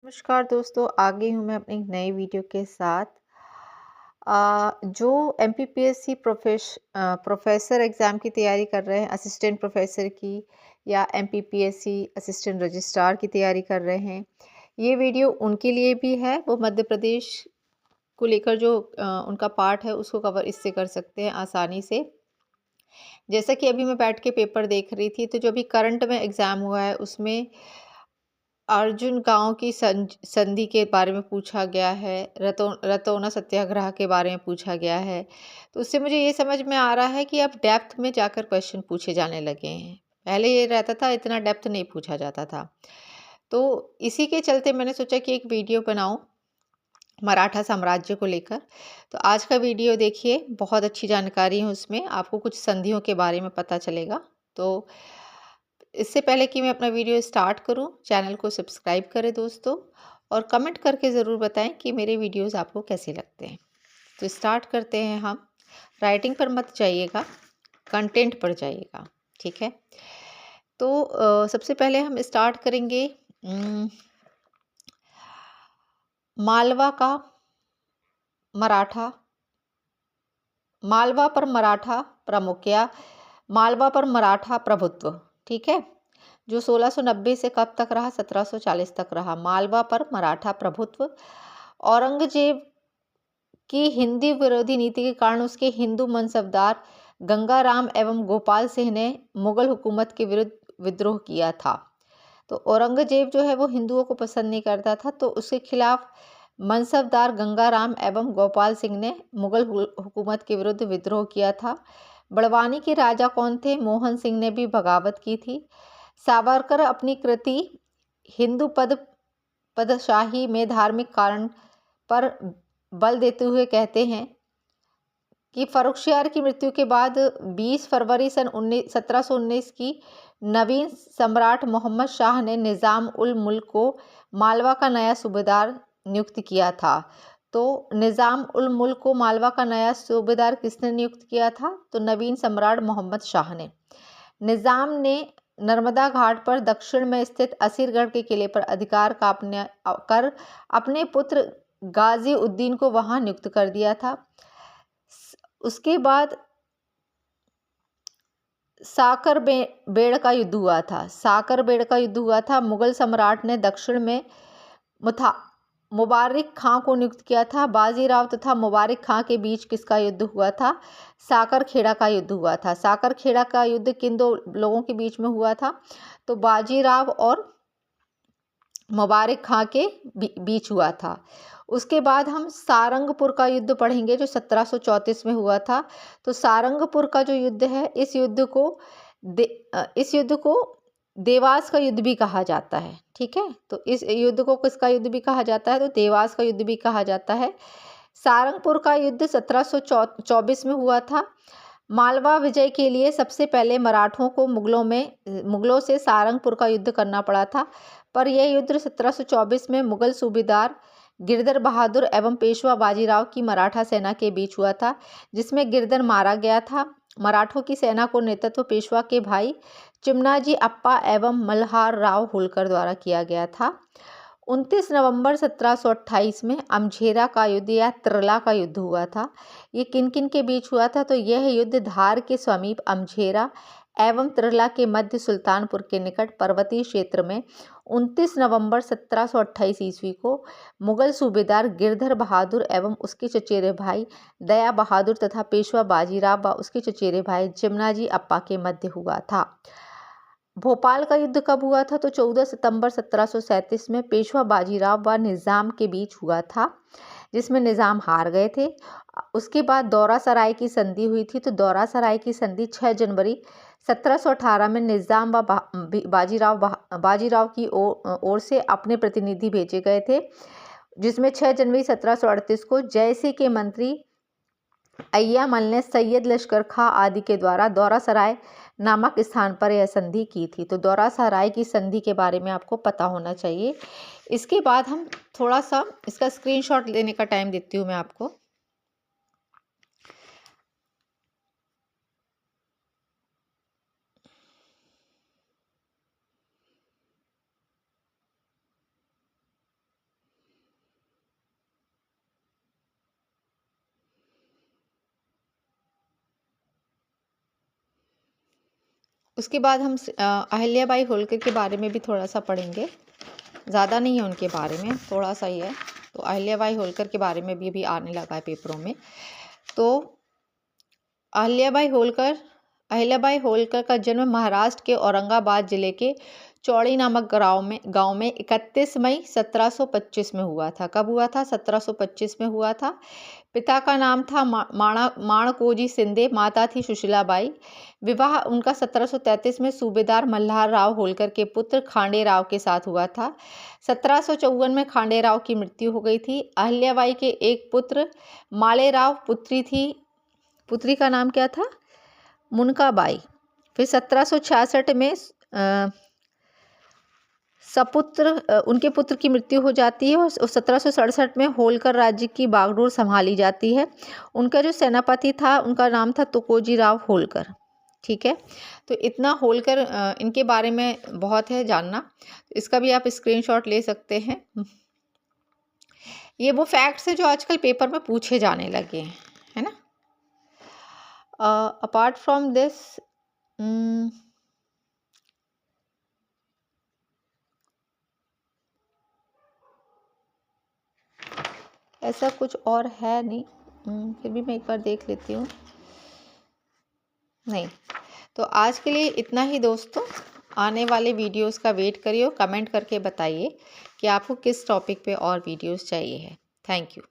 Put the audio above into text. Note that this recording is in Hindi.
नमस्कार दोस्तों, आ गई हूँ मैं अपनी एक नई वीडियो के साथ। जो एमपीपीएससी प्रोफेसर एग्ज़ाम की तैयारी कर रहे हैं, असिस्टेंट प्रोफेसर की या एमपीपीएससी असिस्टेंट रजिस्ट्रार की तैयारी कर रहे हैं, ये वीडियो उनके लिए भी है। वो मध्य प्रदेश को लेकर जो उनका पार्ट है उसको कवर इससे कर सकते हैं आसानी से। जैसा कि अभी मैं बैठ के पेपर देख रही थी, तो जो अभी करंट में एग्ज़ाम हुआ है उसमें अर्जुन गाँव की संधि के बारे में पूछा गया है, रतौना सत्याग्रह के बारे में पूछा गया है। तो उससे मुझे ये समझ में आ रहा है कि अब डेप्थ में जाकर क्वेश्चन पूछे जाने लगे हैं। पहले ये रहता था, इतना डेप्थ नहीं पूछा जाता था। तो इसी के चलते मैंने सोचा कि एक वीडियो बनाऊँ मराठा साम्राज्य को लेकर। तो आज का वीडियो देखिए, बहुत अच्छी जानकारी है उसमें, आपको कुछ संधियों के बारे में पता चलेगा। तो इससे पहले कि मैं अपना वीडियो स्टार्ट करूं, चैनल को सब्सक्राइब करें दोस्तों, और कमेंट करके ज़रूर बताएं कि मेरे वीडियोस आपको कैसे लगते हैं। तो स्टार्ट करते हैं हम। राइटिंग पर मत जाइएगा, कंटेंट पर जाइएगा, ठीक है। तो सबसे पहले हम स्टार्ट करेंगे मालवा का मराठा, मालवा पर मराठा प्रमुख या मालवा पर मराठा प्रभुत्व, ठीक है, जो 1690 से कब तक रहा, 1740 तक रहा। मालवा पर मराठा प्रभुत्व। औरंगजेब की हिंदी विरोधी नीति के कारण उसके हिंदू मनसबदार गंगाराम एवं गोपाल सिंह ने मुगल हुकूमत के विरुद्ध विद्रोह किया था। तो औरंगजेब जो है वो हिंदुओं को पसंद नहीं करता था, तो उसके खिलाफ मनसबदार गंगाराम एवं गोपाल सिंह ने मुगल हुकूमत के विरुद्ध विद्रोह किया था। बड़वानी के राजा कौन थे? मोहन सिंह ने भी बगावत की थी। सावरकर अपनी कृति हिंदू पदशाही में धार्मिक कारण पर बल देते हुए कहते हैं कि फर्रुखसियार की मृत्यु के बाद 20 फरवरी सन 1719 की नवीन सम्राट मोहम्मद शाह ने निज़ाम उल मुल्क को मालवा का नया सूबेदार नियुक्त किया था। तो निज़ाम उल मुल्क को मालवा का नया सूबेदार किसने नियुक्त किया था? तो नवीन सम्राट मोहम्मद शाह ने। निज़ाम ने नर्मदा घाट पर दक्षिण में स्थित असीरगढ़ के किले पर अधिकार कर अपने पुत्र गाजी उद्दीन को वहां नियुक्त कर दिया था। उसके बाद बेड़ का युद्ध हुआ था। साकर बेड़ का युद्ध हुआ था। मुगल सम्राट ने दक्षिण में मुबारिक खां को नियुक्त किया था। बाजीराव तथा मुबारिक खां के बीच किसका युद्ध हुआ था? साकर खेड़ा का युद्ध हुआ था। साकर खेड़ा का युद्ध किन दो लोगों के बीच में हुआ था? तो बाजीराव और मुबारिक खां के बीच हुआ था। उसके बाद हम सारंगपुर का युद्ध पढ़ेंगे जो 1734 में हुआ था। तो सारंगपुर का जो युद्ध है, इस युद्ध को देवास का युद्ध भी कहा जाता है, ठीक है। तो इस युद्ध को किसका युद्ध भी कहा जाता है? तो देवास का युद्ध भी कहा जाता है। सारंगपुर का युद्ध 1724 में हुआ था। मालवा विजय के लिए सबसे पहले मराठों को मुगलों से सारंगपुर का युद्ध करना पड़ा था, पर यह युद्ध 1724 में मुगल सूबेदार गिरधर बहादुर एवं पेशवा बाजीराव की मराठा सेना के बीच हुआ था, जिसमें गिरधर मारा गया था। मराठों की सेना को नेतृत्व पेशवा के भाई चिमनाजी अप्पा एवं मल्हार राव होलकर द्वारा किया गया था। 29 नवंबर 1728 में अमझेरा का युद्ध या त्रिला का युद्ध हुआ था। ये किन किन के बीच हुआ था? तो यह युद्ध धार के समीप अमझेरा एवं त्रिला के मध्य सुल्तानपुर के निकट पर्वतीय क्षेत्र में 29 नवंबर 1728 ईस्वी को मुगल सूबेदार गिरधर बहादुर एवं उसके चचेरे भाई दया बहादुर तथा पेशवा बाजीराव व उसके चचेरे भाई चिमनाजी अप्पा के मध्य हुआ था। भोपाल का युद्ध कब हुआ था? तो 14 सितंबर 1737 में पेशवा बाजीराव व निज़ाम के बीच हुआ था, जिसमें निज़ाम हार गए थे। उसके बाद दौरा सराय की संधि हुई थी। तो दौरा सराय की संधि 6 जनवरी 1718 में निज़ाम व बाजीराव की ओर से अपने प्रतिनिधि भेजे गए थे, जिसमें 6 जनवरी 1738 को जयसिंह के मंत्री अय्यामल ने सैयद लश्कर खां आदि के द्वारा दौरा सराय नामक स्थान पर यह संधि की थी। तो दौरा सराय की संधि के बारे में आपको पता होना चाहिए। इसके बाद हम थोड़ा सा इसका स्क्रीनशॉट लेने का टाइम देती हूँ मैं आपको। उसके बाद हम अहिल्याबाई होलकर के बारे में भी थोड़ा सा पढ़ेंगे, ज़्यादा नहीं है उनके बारे में, थोड़ा सा ही है। तो अहिल्याबाई होलकर के बारे में भी आने लगा है पेपरों में। तो अहिल्याबाई होलकर का जन्म महाराष्ट्र के औरंगाबाद जिले के चौड़ी नामक गांव में 31 मई 1725 में हुआ था। कब हुआ था? 1725 में हुआ था। पिता का नाम था माणकोजी शिंदे, माता थी सुशीलाबाई। विवाह उनका 1733 में सूबेदार मल्हार राव होलकर के पुत्र खांडे राव के साथ हुआ था। 1754 में खांडे राव की मृत्यु हो गई थी। अहिल्याबाई के एक पुत्र माले राव, पुत्री का नाम क्या था? मुनकाबाई। फिर 1766 में उनके पुत्र की मृत्यु हो जाती है और 1767 में होलकर राज्य की बागडोर संभाली जाती है। उनका जो सेनापति था उनका नाम था तुकोजी राव होलकर। ठीक है, तो इतना होलकर इनके बारे में बहुत है जानना, इसका भी आप स्क्रीनशॉट ले सकते हैं। ये वो फैक्ट्स है जो आजकल पेपर में पूछे जाने लगे हैं, है ना। अपार्ट फ्रॉम दिस ऐसा कुछ और है नहीं, फिर भी मैं एक बार देख लेती हूँ। नहीं, तो आज के लिए इतना ही दोस्तों। आने वाले वीडियोस का वेट करिए, कमेंट करके बताइए कि आपको किस टॉपिक पे और वीडियोस चाहिए है। Thank you.